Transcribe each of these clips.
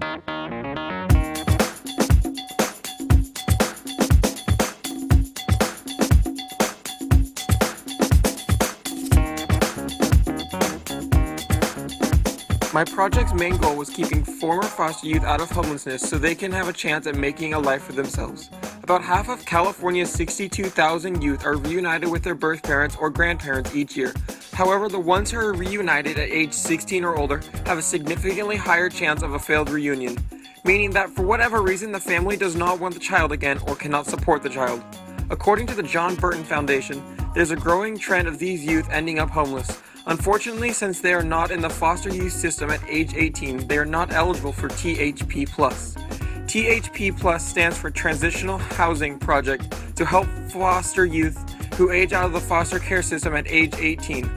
My project's main goal was keeping former foster youth out of homelessness so they can have a chance at making a life for themselves. About half of California's 62,000 youth are reunited with their birth parents or grandparents each year. However, the ones who are reunited at age 16 or older have a significantly higher chance of a failed reunion, meaning that for whatever reason the family does not want the child again or cannot support the child. According to the John Burton Foundation, there's a growing trend of these youth ending up homeless. Unfortunately, since they are not in the foster youth system at age 18, they are not eligible for THP+. THP+ stands for Transitional Housing Project to help foster youth who age out of the foster care system at age 18.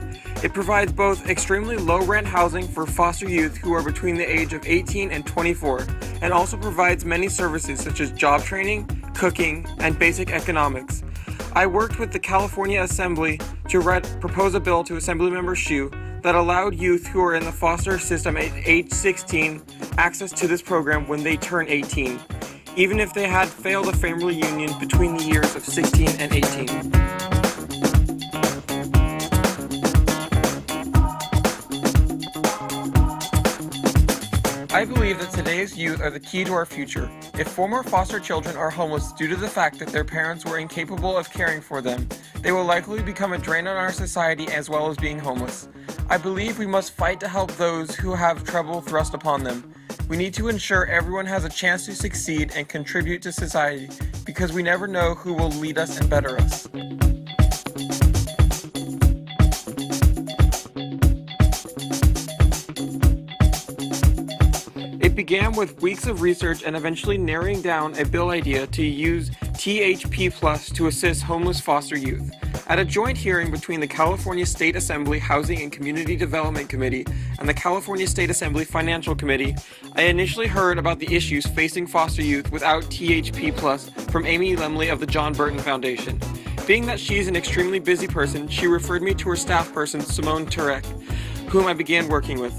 It provides both extremely low-rent housing for foster youth who are between the age of 18 and 24, and also provides many services such as job training, cooking, and basic economics. I worked with the California Assembly to propose a bill to Assemblymember Hsu that allowed youth who are in the foster system at age 16 access to this program when they turn 18, even if they had failed a family reunion between the years of 16 and 18. I believe that today's youth are the key to our future. If former foster children are homeless due to the fact that their parents were incapable of caring for them, they will likely become a drain on our society as well as being homeless. I believe we must fight to help those who have trouble thrust upon them. We need to ensure everyone has a chance to succeed and contribute to society because we never know who will lead us and better us. It began with weeks of research and eventually narrowing down a bill idea to use THP+ to assist homeless foster youth. At a joint hearing between the California State Assembly Housing and Community Development Committee and the California State Assembly Financial Committee, I initially heard about the issues facing foster youth without THP+ from Amy Lemley of the John Burton Foundation. Being that she is an extremely busy person, she referred me to her staff person, Simone Turek, whom I began working with.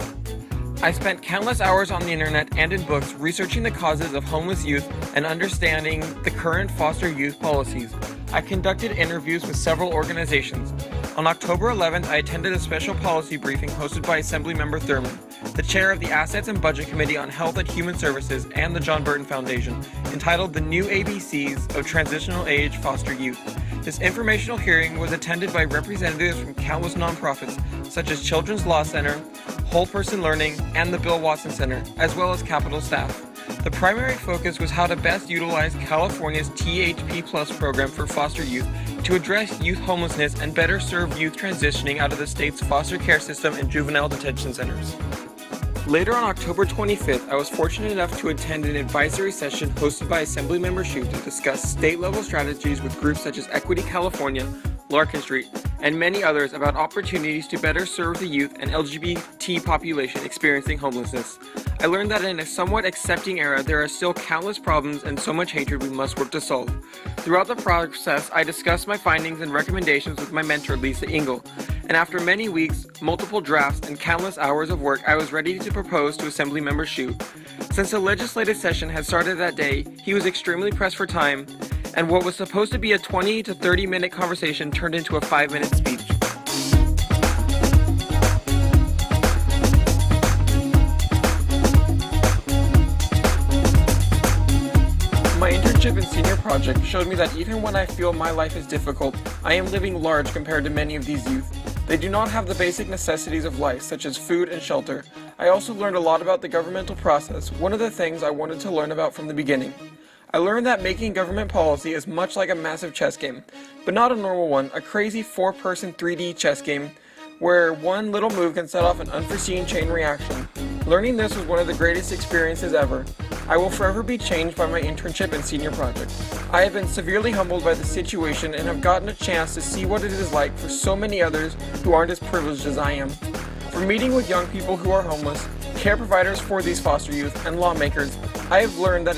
I spent countless hours on the internet and in books researching the causes of homeless youth and understanding the current foster youth policies. I conducted interviews with several organizations. On October 11th, I attended a special policy briefing hosted by Assemblymember Thurman, the chair of the Assets and Budget Committee on Health and Human Services and the John Burton Foundation, entitled The New ABCs of Transitional Age Foster Youth. This informational hearing was attended by representatives from countless nonprofits, such as Children's Law Center, Whole Person Learning, and the Bill Watson Center, as well as Capitol staff. The primary focus was how to best utilize California's THP+ program for foster youth to address youth homelessness and better serve youth transitioning out of the state's foster care system and juvenile detention centers. Later on October 25th, I was fortunate enough to attend an advisory session hosted by Assemblymember Hsu to discuss state-level strategies with groups such as Equity California, Larkin Street, and many others about opportunities to better serve the youth and LGBT population experiencing homelessness. I learned that in a somewhat accepting era, there are still countless problems and so much hatred we must work to solve. Throughout the process, I discussed my findings and recommendations with my mentor, Lisa Engel, and after many weeks, multiple drafts, and countless hours of work, I was ready to propose to Assemblymember Hsu. Since the legislative session had started that day, he was extremely pressed for time, and what was supposed to be a 20 to 30 minute conversation turned into a 5-minute speech. My internship and senior project showed me that even when I feel my life is difficult, I am living large compared to many of these youth. They do not have the basic necessities of life, such as food and shelter. I also learned a lot about the governmental process, one of the things I wanted to learn about from the beginning. I learned that making government policy is much like a massive chess game, but not a normal one, a crazy 4-person 3D chess game where one little move can set off an unforeseen chain reaction. Learning this was one of the greatest experiences ever. I will forever be changed by my internship and senior project. I have been severely humbled by the situation and have gotten a chance to see what it is like for so many others who aren't as privileged as I am. From meeting with young people who are homeless, care providers for these foster youth, and lawmakers, I have learned that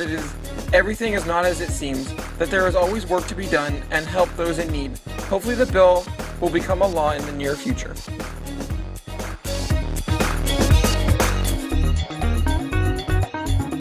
everything is not as it seems, that there is always work to be done and help those in need. Hopefully the bill will become a law in the near future.